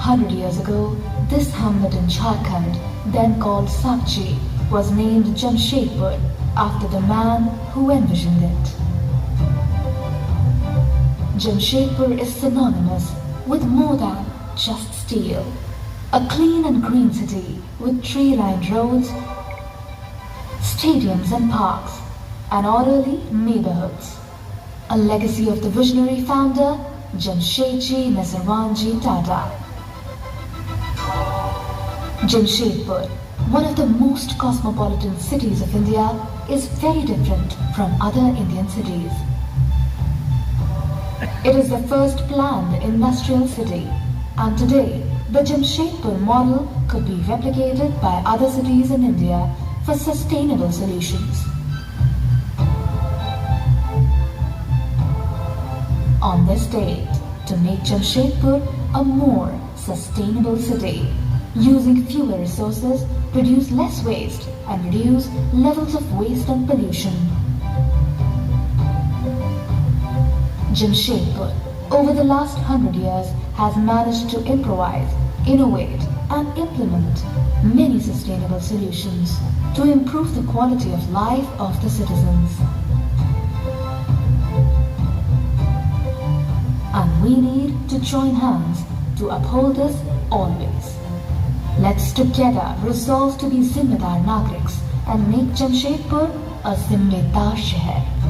100 years ago, this hamlet in Jharkhand, then called Sakchi, was named Jamshedpur after the man who envisioned it. Jamshedpur is synonymous with more than just steel. A clean and green city with tree-lined roads, stadiums and parks, and orderly neighborhoods. A legacy of the visionary founder Jamshedji Naseerwanji Tata. Jamshedpur, one of the most cosmopolitan cities of India, is very different from other Indian cities. It is the first planned industrial city, and today the Jamshedpur model could be replicated by other cities in India for sustainable solutions. On this date, to make Jamshedpur a more sustainable city, using fewer resources, produce less waste and reduce levels of waste and pollution. Jamshedpur, over the last 100 years, has managed to improvise, innovate and implement many sustainable solutions to improve the quality of life of the citizens. And we need to join hands to uphold this always. Let's together resolve to be Zimmedar Nagriks and make Jamshedpur a Zimmedar Shehar.